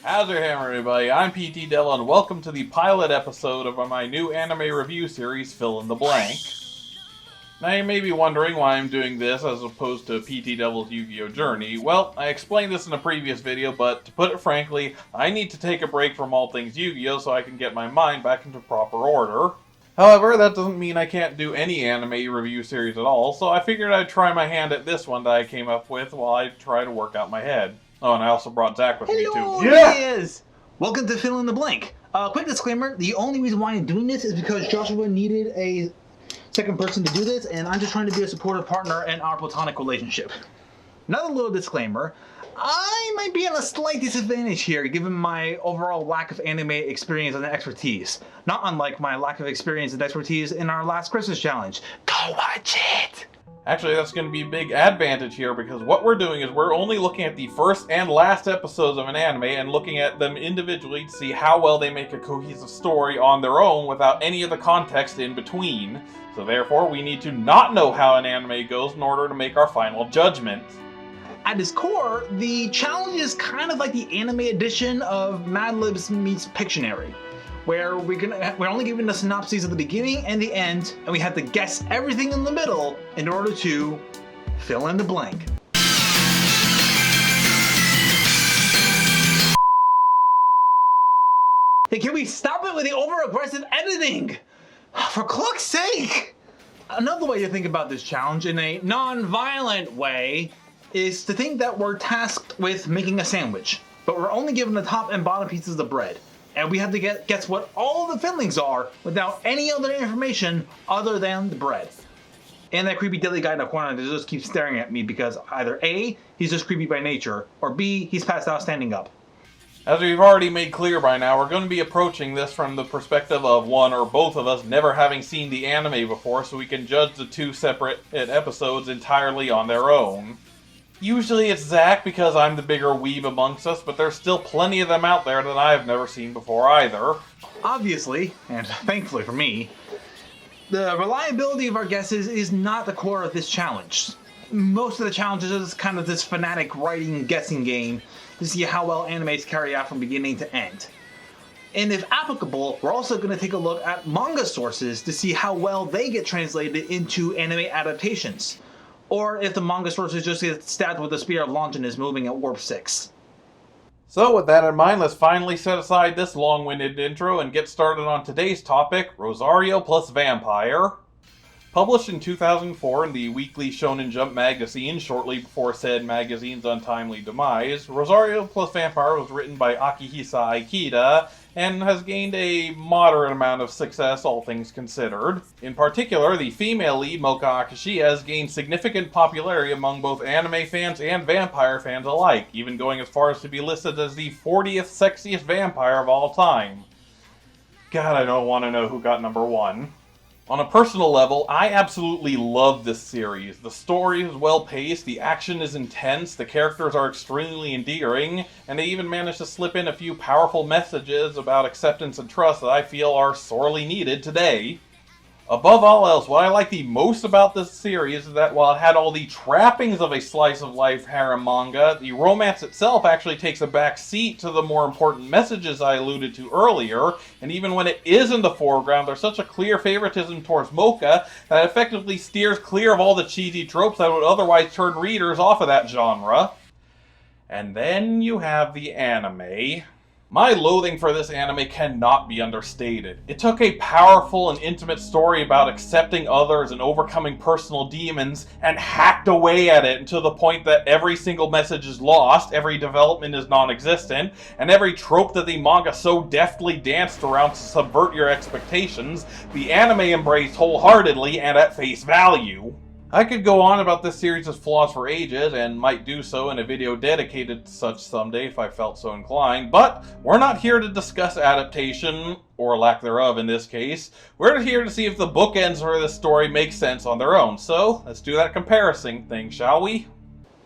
How's your hammer, everybody? I'm PTDevil, and welcome to the pilot episode of my new anime review series, Fill in the Blank. Now you may be wondering why I'm doing this as opposed to PTDevil's Yu-Gi-Oh! Journey. Well, I explained this in a previous video, but to put it frankly, I need to take a break from all things Yu-Gi-Oh! So I can get my mind back into proper order. However, that doesn't mean I can't do any anime review series at all, so I figured I'd try my hand at this one that I came up with while I try to work out my head. Oh, and I also brought Zach with me, too. Hello, yes! Welcome to Fill in the Blank. Quick disclaimer, the only reason why I'm doing this is because Joshua needed a second person to do this, and I'm just trying to be a supportive partner in our platonic relationship. Another little disclaimer, I might be at a slight disadvantage here given my overall lack of anime experience and expertise. Not unlike my lack of experience and expertise in our last Christmas challenge. Go watch it! Actually, that's going to be a big advantage here because what we're doing is we're only looking at the first and last episodes of an anime and looking at them individually to see how well they make a cohesive story on their own without any of the context in between. So therefore, we need to not know how an anime goes in order to make our final judgment. At its core, the challenge is kind of like the anime edition of Mad Libs meets Pictionary, where we're only given the synopses at the beginning and the end, and we have to guess everything in the middle in order to fill in the blank. Hey, can we stop it with the over-aggressive editing? For cluck's sake! Another way to think about this challenge in a non-violent way is to think that we're tasked with making a sandwich, but we're only given the top and bottom pieces of bread. And we have to guess what all the fillings are without any other information other than the bread. And that creepy Daly guy in the corner that just keeps staring at me because either A, he's just creepy by nature, or B, he's passed out standing up. As we've already made clear by now, we're going to be approaching this from the perspective of one or both of us never having seen the anime before, so we can judge the two separate episodes entirely on their own. Usually it's Zach because I'm the bigger weeb amongst us, but there's still plenty of them out there that I've never seen before either. Obviously, and thankfully for me, the reliability of our guesses is not the core of this challenge. Most of the challenges is kind of this fanatic writing guessing game to see how well animes carry out from beginning to end. And if applicable, we're also going to take a look at manga sources to see how well they get translated into anime adaptations. Or if the manga sources just get stabbed with the spear of Longinus moving at warp 6. So with that in mind, let's finally set aside this long-winded intro and get started on today's topic, Rosario plus Vampire. Published in 2004 in the Weekly Shonen Jump magazine, shortly before said magazine's untimely demise, Rosario plus Vampire was written by Akihisa Ikeda and has gained a moderate amount of success, all things considered. In particular, the female lead, Moka Akashiya, has gained significant popularity among both anime fans and vampire fans alike, even going as far as to be listed as the 40th sexiest vampire of all time. God, I don't want to know who got number one. On a personal level, I absolutely love this series. The story is well-paced, the action is intense, the characters are extremely endearing, and they even manage to slip in a few powerful messages about acceptance and trust that I feel are sorely needed today. Above all else, what I like the most about this series is that while it had all the trappings of a slice-of-life harem manga, the romance itself actually takes a back seat to the more important messages I alluded to earlier, and even when it is in the foreground, there's such a clear favoritism towards Moka that it effectively steers clear of all the cheesy tropes that would otherwise turn readers off of that genre. And then you have the anime. My loathing for this anime cannot be understated. It took a powerful and intimate story about accepting others and overcoming personal demons and hacked away at it to the point that every single message is lost, every development is non-existent, and every trope that the manga so deftly danced around to subvert your expectations, the anime embraced wholeheartedly and at face value. I could go on about this series' flaws for ages, and might do so in a video dedicated to such someday if I felt so inclined, but we're not here to discuss adaptation, or lack thereof in this case. We're here to see if the bookends for this story make sense on their own, so let's do that comparison thing, shall we?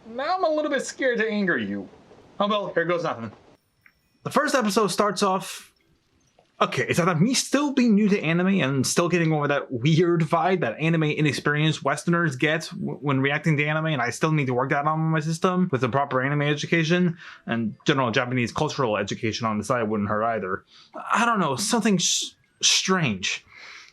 Now I'm a little bit scared to anger you. Oh well, here goes nothing. The first episode starts off Okay, is that me still being new to anime and still getting over that weird vibe that anime inexperienced Westerners get when reacting to anime, and I still need to work that on my system with a proper anime education and general Japanese cultural education on the side wouldn't hurt either. I don't know, something strange.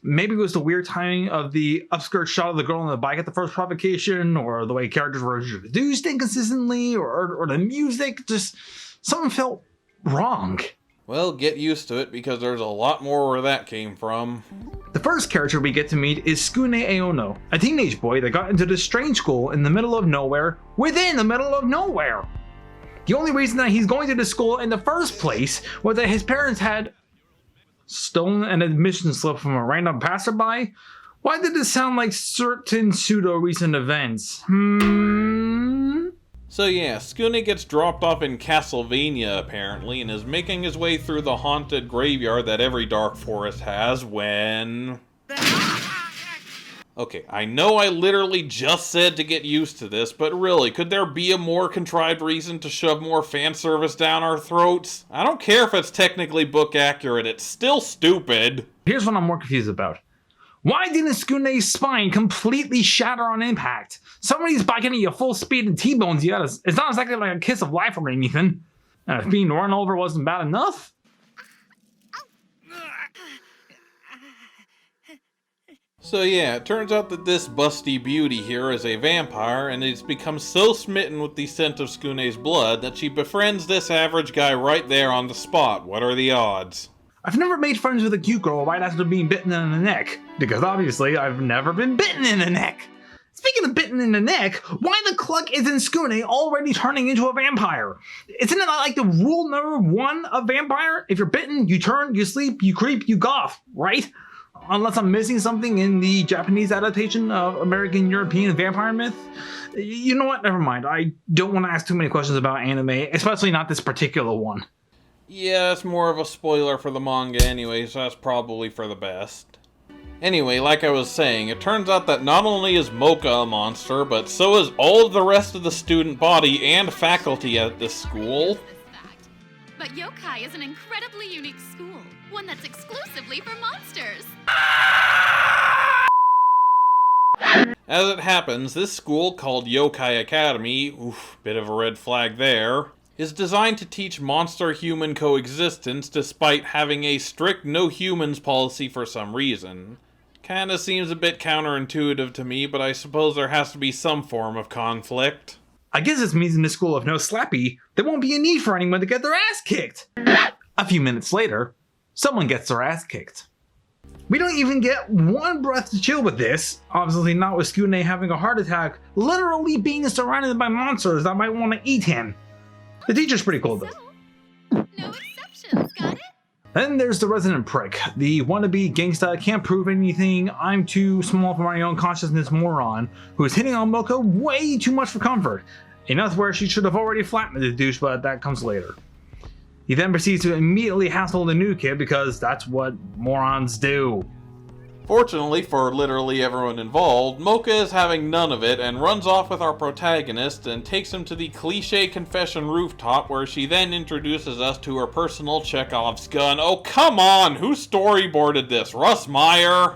Maybe it was the weird timing of the upskirt shot of the girl on the bike at the first provocation, or the way characters were introduced inconsistently, or the music, just something felt wrong. Well, get used to it, because there's a lot more where that came from. The first character we get to meet is Skune Aono, a teenage boy that got into this strange school in the middle of nowhere, within the middle of nowhere. The only reason that he's going to the school in the first place was that his parents had stolen an admission slip from a random passerby. Why did this sound like certain pseudo-recent events? So yeah, Skune gets dropped off in Castlevania apparently, and is making his way through the haunted graveyard that every dark forest has when... Okay, I know I literally just said to get used to this, but really, could there be a more contrived reason to shove more fan service down our throats? I don't care if it's technically book accurate, it's still stupid. Here's what I'm more confused about. Why didn't Skune's spine completely shatter on impact? Somebody's biking at you full speed and T-bones you. It's not exactly like a kiss of life or anything. And if being run over wasn't bad enough? So yeah, it turns out that this busty beauty here is a vampire, and it's become so smitten with the scent of Skune's blood that she befriends this average guy right there on the spot. What are the odds? I've never made friends with a cute girl right after being bitten in the neck, because obviously I've never been bitten in the neck. Speaking of bitten in the neck, why the cluck isn't Skune already turning into a vampire? Isn't it like the rule number 1 of vampire? If you're bitten, you turn, you sleep, you creep, you goth, right? Unless I'm missing something in the Japanese adaptation of American European vampire myth. You know what? Never mind. I don't want to ask too many questions about anime, especially not this particular one. Yeah, it's more of a spoiler for the manga anyway, so that's probably for the best. Anyway, like I was saying, it turns out that not only is Mocha a monster, but so is all of the rest of the student body and faculty at this school. But Yokai is an incredibly unique school, one that's exclusively for monsters. As it happens, this school, called Yokai Academy, oof, bit of a red flag there, is designed to teach monster-human coexistence despite having a strict no-humans policy for some reason. Kinda seems a bit counterintuitive to me, but I suppose there has to be some form of conflict. I guess this means in this school of no slappy, there won't be a need for anyone to get their ass kicked. A few minutes later, someone gets their ass kicked. We don't even get one breath to chill with this, obviously not with Skune having a heart attack, literally being surrounded by monsters that might want to eat him. The teacher's pretty cool though. No exceptions, got it? Then there's the resident prick, the wannabe gangsta, can't prove anything, I'm too small for my own consciousness moron, who is hitting on Mocha way too much for comfort. Enough where she should have already flattened the douche, but that comes later. He then proceeds to immediately hassle the new kid because that's what morons do. Fortunately for literally everyone involved, Mocha is having none of it and runs off with our protagonist and takes him to the cliché confession rooftop, where she then introduces us to her personal Chekhov's gun. Oh come on, who storyboarded this? Russ Meyer?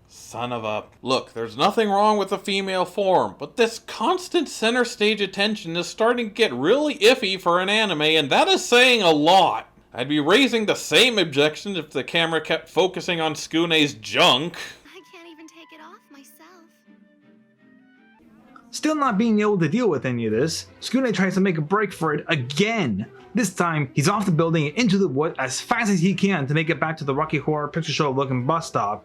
Son of a... Look, there's nothing wrong with the female form, but this constant center stage attention is starting to get really iffy for an anime, and that is saying a lot. I'd be raising the same objections if the camera kept focusing on Skune's junk. I can't even take it off myself. Still not being able to deal with any of this, Skune tries to make a break for it again. This time, he's off the building and into the wood as fast as he can to make it back to the Rocky Horror Picture Show looking bus stop.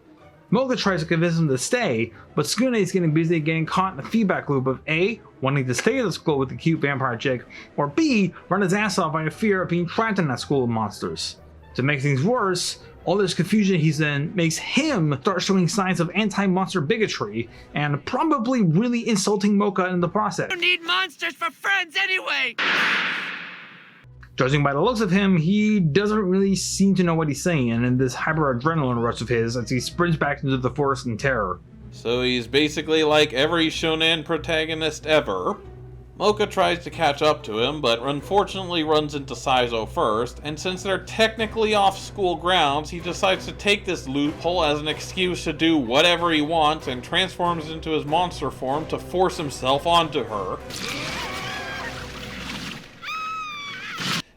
Mocha tries to convince him to stay, but Skune is getting busy getting caught in the feedback loop of A, wanting to stay at the school with the cute vampire chick, or B, run his ass off by a fear of being trapped in that school of monsters. To make things worse, all this confusion he's in makes him start showing signs of anti-monster bigotry, and probably really insulting Mocha in the process. You need monsters for friends anyway! Judging by the looks of him, he doesn't really seem to know what he's saying in this hyper-adrenaline rush of his as he sprints back into the forest in terror. So he's basically like every shonen protagonist ever. Mocha tries to catch up to him, but unfortunately runs into Saizo first, and since they're technically off school grounds, he decides to take this loophole as an excuse to do whatever he wants and transforms into his monster form to force himself onto her.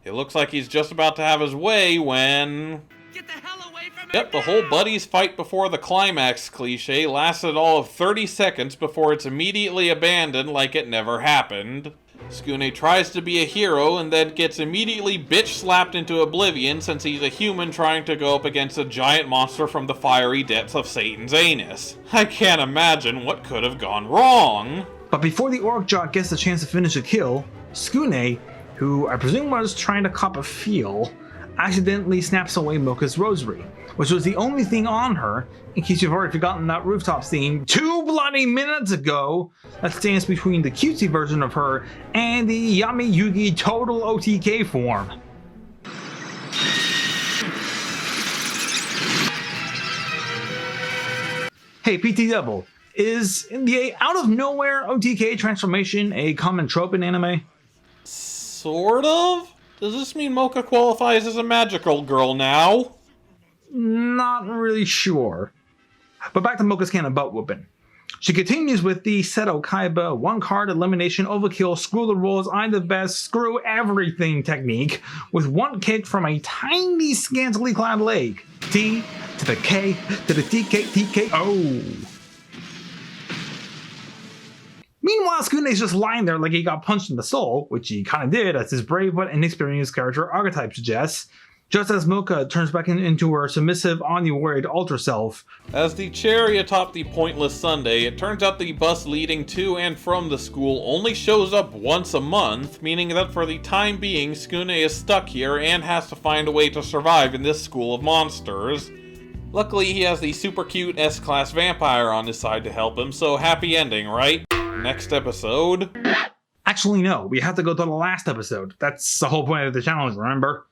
It looks like he's just about to have his way when... Get the hell away from Yep, the whole buddies fight before the climax cliche lasted all of 30 seconds before it's immediately abandoned like it never happened. Skune tries to be a hero and then gets immediately bitch-slapped into oblivion since he's a human trying to go up against a giant monster from the fiery depths of Satan's anus. I can't imagine what could have gone wrong. But before the orc jock gets the chance to finish the kill, Skune, who I presume was trying to cop a feel, accidentally snaps away Mocha's rosary, which was the only thing on her, in case you've already forgotten that rooftop scene 2 bloody minutes ago that stands between the cutesy version of her and the Yami Yugi total OTK form. Hey, PTDevil, is the out-of-nowhere OTK transformation a common trope in anime? Sort of? Does this mean Mocha qualifies as a magical girl now? Not really sure. But back to Mocha's cannon butt whooping. She continues with the Seto Kaiba, one card elimination overkill, screw the rules, I'm the best, screw everything technique, with one kick from a tiny scantily clad leg. T to the K to the TK, TKO. Meanwhile, Skune's just lying there like he got punched in the soul, which he kinda did, as his brave but inexperienced character archetype suggests, just as Mocha turns back into her submissive, unworried ultra self. As the cherry atop the pointless sundae, it turns out the bus leading to and from the school only shows up once a month, meaning that for the time being, Skune is stuck here and has to find a way to survive in this school of monsters. Luckily, he has the super cute S-class vampire on his side to help him, so happy ending, right? Next episode? Actually, no, we have to go to the last episode. That's the whole point of the challenge, remember?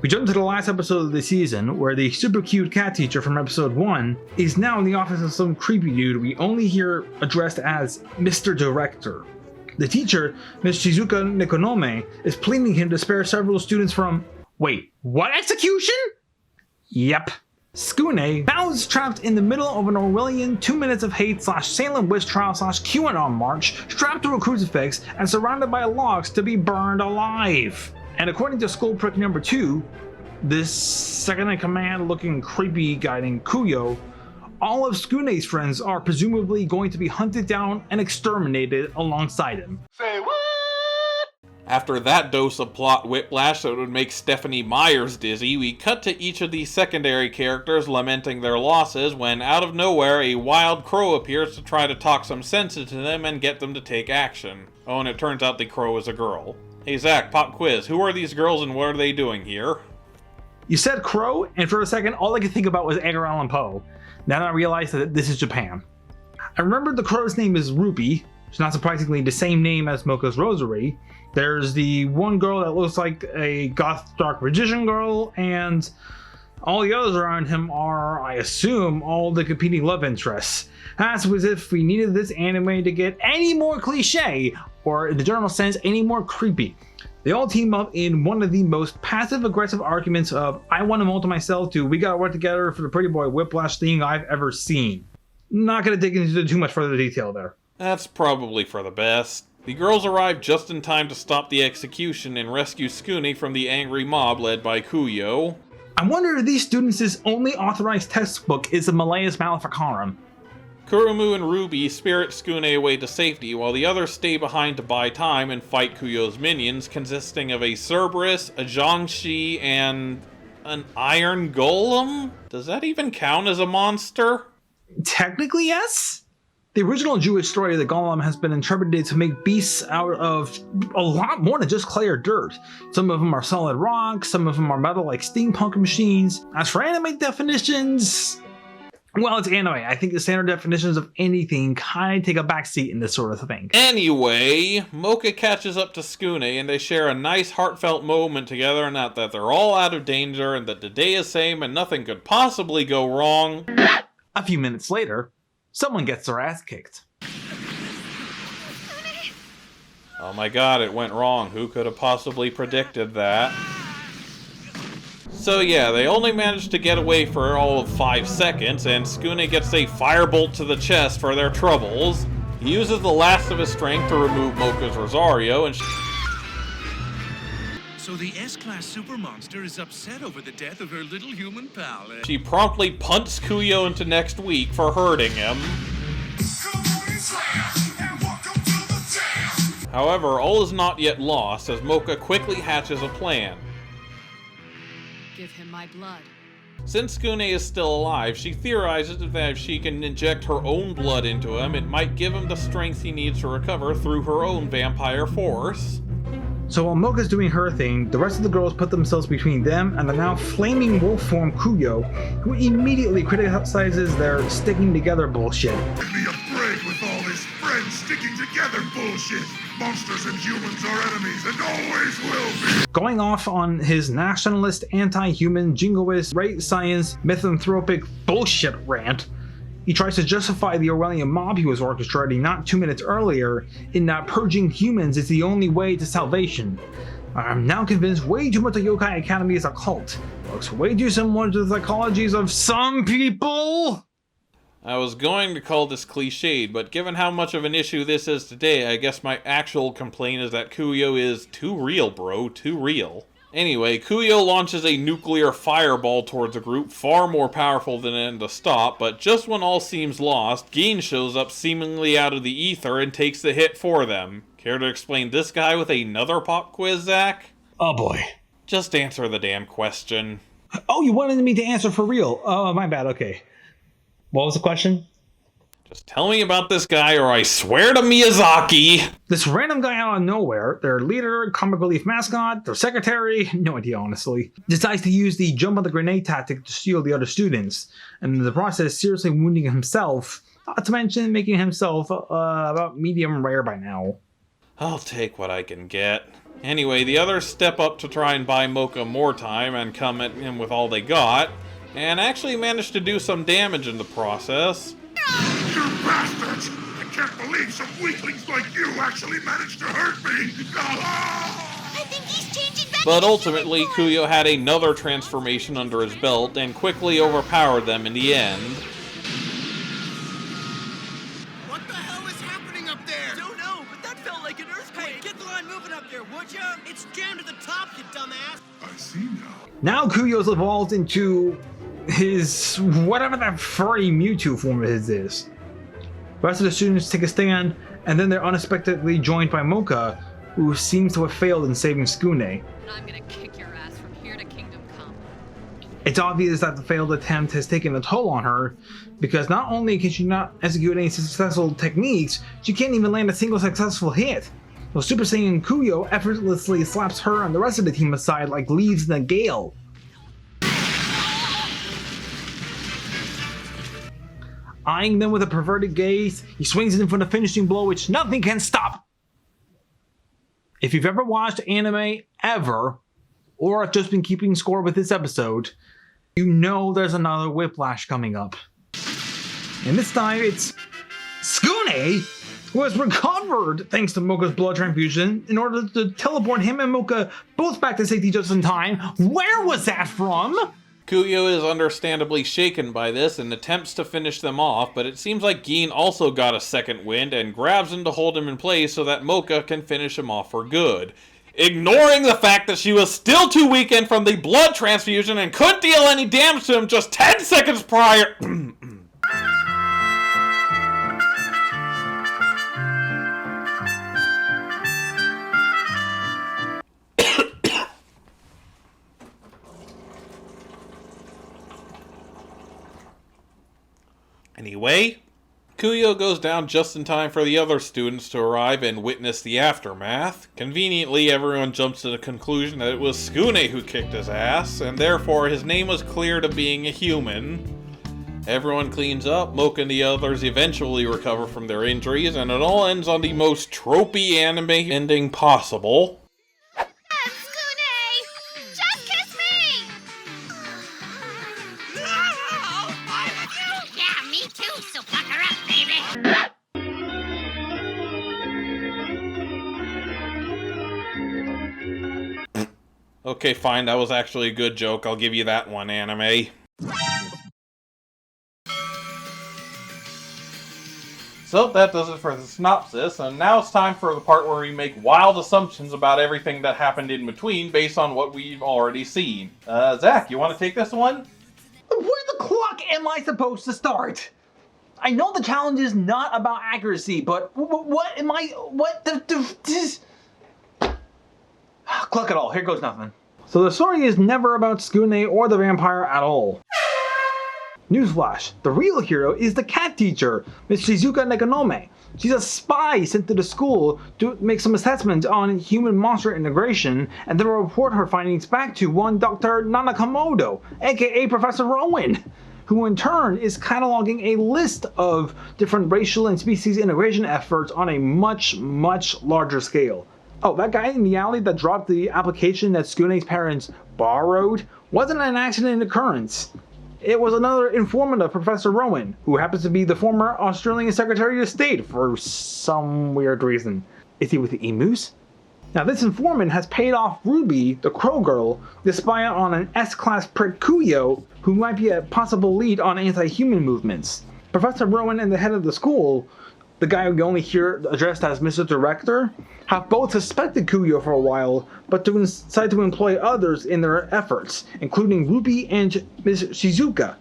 We jump to the last episode of the season, where the super cute cat teacher from episode 1 is now in the office of some creepy dude we only hear addressed as Mr. Director. The teacher, Ms. Shizuka Nikonome, is pleading him to spare several students from... Wait, what execution? Yep. Skune, Bow's trapped in the middle of an Orwellian 2 minutes of hate / Salem witch trial / QAnon march, strapped to a crucifix and surrounded by logs to be burned alive. And according to Skull Prick number 2, this second-in-command looking creepy guy named Kuyo, all of Skune's friends are presumably going to be hunted down and exterminated alongside him. Say what? After that dose of plot whiplash that would make Stephanie Myers dizzy, we cut to each of these secondary characters lamenting their losses when, out of nowhere, a wild crow appears to try to talk some sense into them and get them to take action. Oh, and it turns out the crow is a girl. Hey Zach, pop quiz. Who are these girls and what are they doing here? You said crow, and for a second, all I could think about was Edgar Allan Poe. Then I realized that this is Japan. I remembered the crow's name is Rupee, which is not surprisingly the same name as Mocha's rosary. There's the one girl that looks like a goth dark magician girl, and all the others around him are, I assume, all the competing love interests. That's as if we needed this anime to get any more cliche, or in the general sense, any more creepy. They all team up in one of the most passive-aggressive arguments of I want to multi myself to we gotta work together for the pretty boy whiplash thing I've ever seen. Not gonna dig into too much further detail there. That's probably for the best. The girls arrive just in time to stop the execution and rescue Skune from the angry mob led by Kuyo. I wonder if these students' only authorized textbook is the Malleus Maleficarum. Kurumu and Ruby spirit Skune away to safety while the others stay behind to buy time and fight Kuyo's minions consisting of a Cerberus, a Zhangxi, and an Iron Golem? Does that even count as a monster? Technically, yes. The original Jewish story of the Golem has been interpreted to make beasts out of a lot more than just clay or dirt. Some of them are solid rock, some of them are metal like steampunk machines. As for anime definitions, well, it's anime. I think the standard definitions of anything kind of take a backseat in this sort of thing. Anyway, Mocha catches up to Skune and they share a nice heartfelt moment together and that they're all out of danger and that the day is same and nothing could possibly go wrong. A few minutes later, someone gets their ass kicked. Oh my god, it went wrong. Who could have possibly predicted that? So yeah, they only managed to get away for all of 5 seconds, and Skune gets a firebolt to the chest for their troubles. He uses the last of his strength to remove Mocha's Rosario, and So the S-Class super monster is upset over the death of her little human pal. she promptly punts Kuyo into next week for hurting him. However, all is not yet lost, as Mocha quickly hatches a plan. Give him my blood. Since Skune is still alive, she theorizes that if she can inject her own blood into him, it might give him the strength he needs to recover through her own vampire force. So while Mocha's doing her thing, the rest of the girls put themselves between them and the now flaming wolf form Kuyo, who immediately criticizes their sticking together bullshit. Give me a break with all this friends sticking together bullshit. Monsters and humans are enemies and always will be. Going off on his nationalist, anti-human, jingoist, right science, misanthropic bullshit rant, he tries to justify the Orwellian mob he was orchestrating not 2 minutes earlier in that purging humans is the only way to salvation. I'm now convinced way too much of Yokai Academy is a cult. Looks way too similar to the psychologies of some people. I was going to call this cliched, but given how much of an issue this is today, I guess my actual complaint is that Kuyo is too real, bro, too real. Anyway, Kuyo launches a nuclear fireball towards the group, far more powerful than it to stop, but just when all seems lost, Gin shows up seemingly out of the ether and takes the hit for them. Care to explain this guy with another pop quiz, Zach? Oh boy. Just answer the damn question. Oh, you wanted me to answer for real. Oh, my bad, okay. What was the question? Just tell me about this guy or I swear to Miyazaki! This random guy out of nowhere, their leader, comic relief mascot, their secretary, no idea honestly, decides to use the jump on the grenade tactic to steal the other students, and in the process seriously wounding himself, not to mention making himself about medium rare by now. I'll take what I can get. Anyway, the others step up to try and buy Mocha more time and come at him with all they got, and actually manage to do some damage in the process. You bastards! I can't believe some weaklings like you actually managed to hurt me! I think he's changing back. But ultimately, Kuyo had another transformation under his belt and quickly overpowered them in the end. What the hell is happening up there? Don't know, but that felt like an earthquake. Hey, get the line moving up there, would ya? It's jammed to the top, you dumbass. I see now. Now Kuyo's evolved into his whatever that furry Mewtwo form of his is. The rest of the students take a stand, and then they're unexpectedly joined by Mocha, who seems to have failed in saving Skune. I'm gonna kick your ass from here to Kingdom Come. It's obvious that the failed attempt has taken a toll on her, because not only can she not execute any successful techniques, she can't even land a single successful hit. While Super Saiyan Kuyo effortlessly slaps her and the rest of the team aside like leaves in a gale. Eyeing them with a perverted gaze, he swings in for the finishing blow which nothing can stop. If you've ever watched anime ever, or have just been keeping score with this episode, you know there's another whiplash coming up. And this time it's Skune, who has recovered thanks to Mocha's blood transfusion in order to teleport him and Mocha both back to safety just in time. Where was that from? Kuyo is understandably shaken by this and attempts to finish them off, but it seems like Gin also got a second wind and grabs him to hold him in place so that Mocha can finish him off for good. Ignoring the fact that she was still too weakened from the blood transfusion and couldn't deal any damage to him just 10 seconds prior. Anyway, Kuyo goes down just in time for the other students to arrive and witness the aftermath. Conveniently, everyone jumps to the conclusion that it was Skune who kicked his ass, and therefore his name was clear to being a human. Everyone cleans up, Mocha and the others eventually recover from their injuries, and it all ends on the most tropey anime ending possible. Okay, fine, that was actually a good joke. I'll give you that one, anime. So that does it for the synopsis, and now it's time for the part where we make wild assumptions about everything that happened in between based on what we've already seen. Zach, you want to take this one? Where the clock am I supposed to start? I know the challenge is not about accuracy, but what am I, this? Cluck it all, here goes nothing. So the story is never about Skune or the vampire at all. Newsflash, the real hero is the cat teacher, Miss Shizuka Nekonome. She's a spy sent to the school to make some assessments on human-monster integration and then report her findings back to one Dr. Nanakamoto, aka Professor Rowan, who in turn is cataloging a list of different racial and species integration efforts on a much, much larger scale. Oh, that guy in the alley that dropped the application that Skune's parents borrowed wasn't an accident occurrence. It was another informant of Professor Rowan, who happens to be the former Australian Secretary of State for some weird reason. Is he with the emus? Now this informant has paid off Ruby, the Crow Girl, to spy on an S-class prick Kuyo, who might be a possible lead on anti-human movements. Professor Rowan and the head of the school, the guy we only hear addressed as Mr. Director, have both suspected Kuyo for a while, but decide to employ others in their efforts, including Ruby and Ms. Shizuka,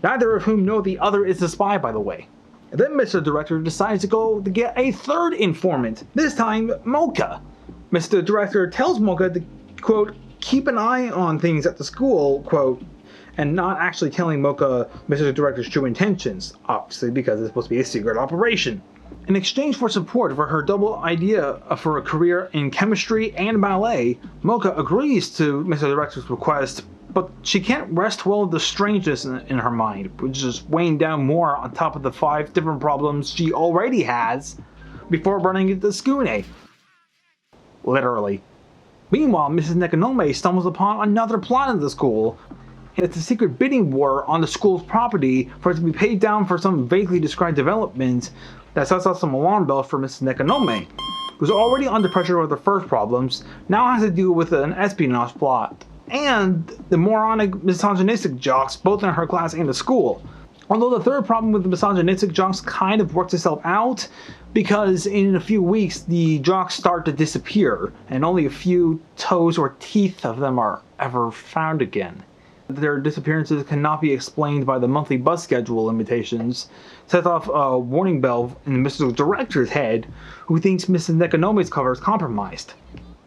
neither of whom know the other is a spy, by the way. And then Mr. Director decides to go to get a third informant, this time Mocha. Mr. Director tells Mocha to, quote, keep an eye on things at the school, quote, and not actually telling Mocha Mr. Director's true intentions, obviously because it's supposed to be a secret operation. In exchange for support for her double idea for a career in chemistry and ballet, Mocha agrees to Mr. Director's request, but she can't rest well with the strangeness in her mind, which is weighing down more on top of the 5 different problems she already has before running into Skune. Literally. Meanwhile, Mrs. Nekonome stumbles upon another plot in the school. It's a secret bidding war on the school's property for it to be paid down for some vaguely described development that sets off some alarm bells for Mrs. Nekonome, who's already under pressure with the first problems, now has to deal with an espionage plot, and the moronic misogynistic jocks both in her class and the school. Although the third problem with the misogynistic jocks kind of works itself out, because in a few weeks the jocks start to disappear, and only a few toes or teeth of them are ever found again. Their disappearances cannot be explained by the monthly bus schedule limitations, sets off a warning bell in Mr. Director's head, who thinks Mrs. Nekonome's cover is compromised.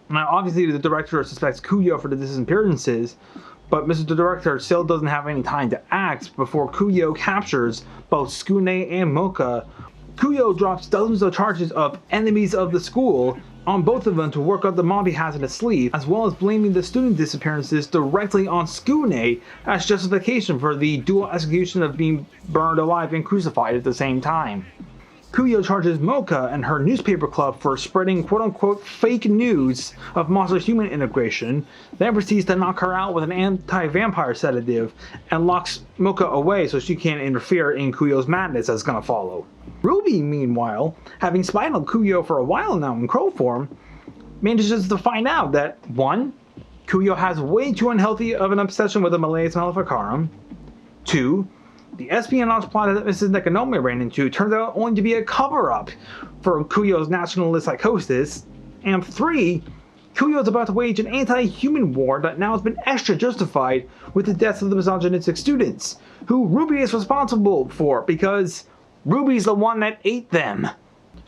Now obviously the Director suspects Kuyo for the disappearances, but Mr. Director still doesn't have any time to act before Kuyo captures both Skune and Mocha. Kuyo drops dozens of charges of enemies of the school on both of them to work up the mob he has in his sleeve, as well as blaming the student disappearances directly on Skune as justification for the dual execution of being burned alive and crucified at the same time. Kuyo charges Mocha and her newspaper club for spreading quote-unquote fake news of monster-human integration, then proceeds to knock her out with an anti-vampire sedative and locks Mocha away so she can't interfere in Kuyo's madness that's gonna follow. Ruby, meanwhile, having spied on Kuyo for a while now in crow form, manages to find out that 1. Kuyo has way too unhealthy of an obsession with the Malays Maleficarum. 2. The espionage plot that Mrs. Nekonome ran into turns out only to be a cover-up for Kuyo's nationalist psychosis. And 3. Kuyo is about to wage an anti-human war that now has been extra justified with the deaths of the misogynistic students, who Ruby is responsible for because Ruby's the one that ate them.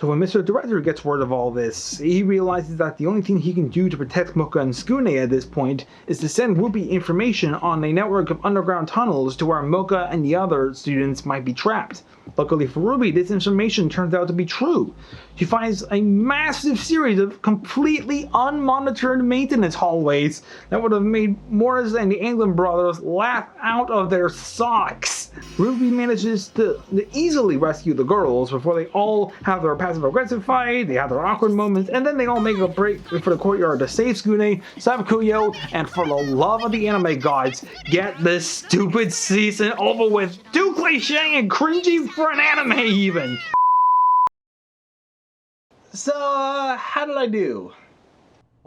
So when Mr. Director gets word of all this, he realizes that the only thing he can do to protect Mocha and Skune at this point is to send Ruby information on a network of underground tunnels to where Mocha and the other students might be trapped. Luckily for Ruby, this information turns out to be true. She finds a massive series of completely unmonitored maintenance hallways that would have made Morris and the Anglin brothers laugh out of their socks. Ruby manages to easily rescue the girls before they all have their passive-aggressive fight, they have their awkward moments, and then they all make a break for the courtyard to save Skune, save Kuyo, and for the love of the anime gods, get this stupid season over with. Too cliche and cringy for an anime even! So, how did I do?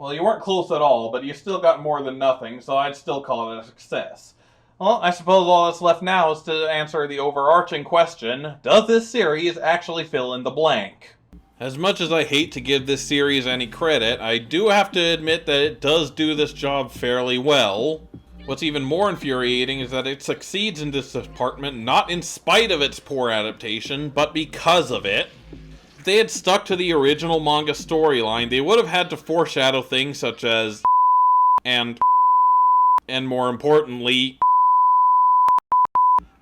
Well, you weren't close at all, but you still got more than nothing, so I'd still call it a success. Well, I suppose all that's left now is to answer the overarching question, does this series actually fill in the blank? As much as I hate to give this series any credit, I do have to admit that it does do this job fairly well. What's even more infuriating is that it succeeds in this department not in spite of its poor adaptation, but because of it. If they had stuck to the original manga storyline, they would have had to foreshadow things such as and more importantly.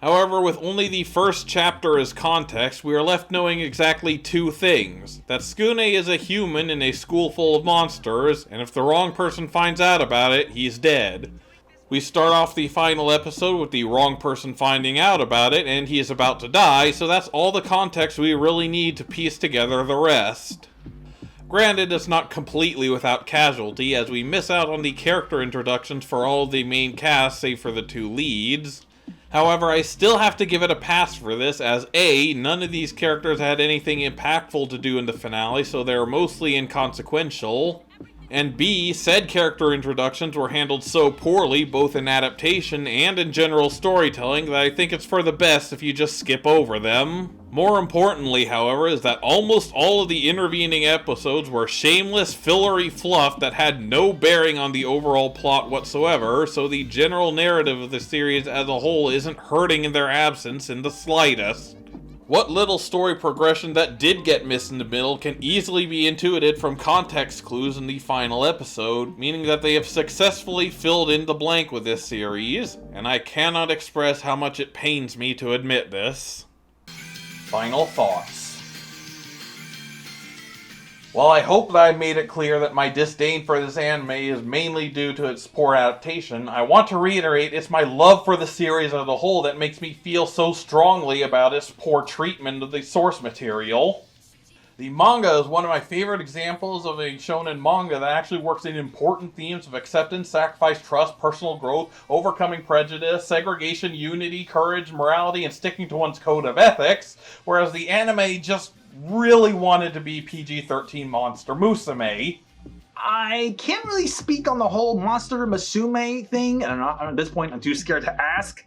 However, with only the first chapter as context, we are left knowing exactly two things. That Skune is a human in a school full of monsters, and if the wrong person finds out about it, he's dead. We start off the final episode with the wrong person finding out about it, and he is about to die, so that's all the context we really need to piece together the rest. Granted, it's not completely without casualty, as we miss out on the character introductions for all of the main cast save for the two leads. However, I still have to give it a pass for this, as A, none of these characters had anything impactful to do in the finale, so they're mostly inconsequential. And B, said character introductions were handled so poorly, both in adaptation and in general storytelling, that I think it's for the best if you just skip over them. More importantly, however, is that almost all of the intervening episodes were shameless, fillery fluff that had no bearing on the overall plot whatsoever, so the general narrative of the series as a whole isn't hurting in their absence in the slightest. What little story progression that did get missed in the middle can easily be intuited from context clues in the final episode, meaning that they have successfully filled in the blank with this series, and I cannot express how much it pains me to admit this. Final thoughts. While I hope that I made it clear that my disdain for this anime is mainly due to its poor adaptation, I want to reiterate it's my love for the series as a whole that makes me feel so strongly about its poor treatment of the source material. The manga is one of my favorite examples of a shonen manga that actually works in important themes of acceptance, sacrifice, trust, personal growth, overcoming prejudice, segregation, unity, courage, morality, and sticking to one's code of ethics, whereas the anime just really wanted to be PG-13 monster musume. I can't really speak on the whole monster musume thing, and at this point I'm too scared to ask.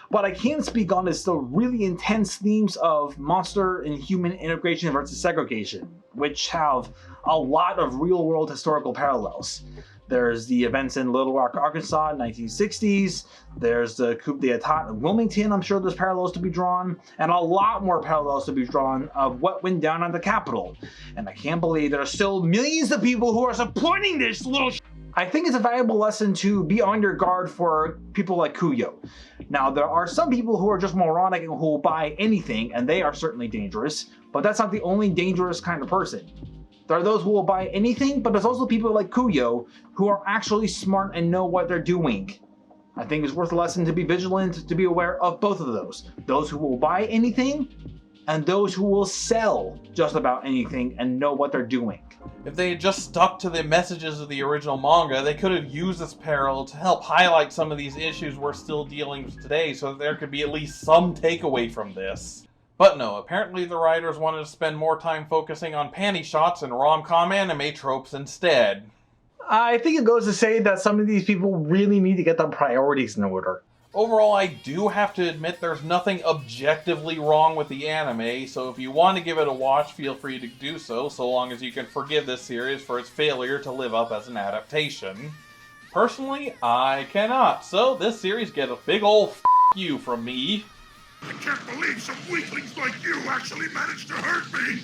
What I can speak on is the really intense themes of monster and human integration versus segregation, which have a lot of real-world historical parallels. There's the events in Little Rock, Arkansas in the 1960s. There's the coup d'etat in Wilmington. I'm sure there's parallels to be drawn. And a lot more parallels to be drawn of what went down on the Capitol. And I can't believe there are still millions of people who are supporting this little I think it's a valuable lesson to be on your guard for people like Kuyo. Now, there are some people who are just moronic and who will buy anything, and they are certainly dangerous. But that's not the only dangerous kind of person. There are those who will buy anything, but there's also people like Kuyo who are actually smart and know what they're doing. I think it's worth a lesson to be vigilant, to be aware of both of those. Those who will buy anything, and those who will sell just about anything and know what they're doing. If they had just stuck to the messages of the original manga, they could have used this parallel to help highlight some of these issues we're still dealing with today so that there could be at least some takeaway from this. But no, apparently the writers wanted to spend more time focusing on panty shots and rom-com anime tropes instead. I think it goes to say that some of these people really need to get their priorities in order. Overall, I do have to admit there's nothing objectively wrong with the anime, so if you want to give it a watch, feel free to do so, so long as you can forgive this series for its failure to live up as an adaptation. Personally, I cannot, so this series gets a big ol' f*** you from me. I can't believe some weaklings like you actually managed to hurt me!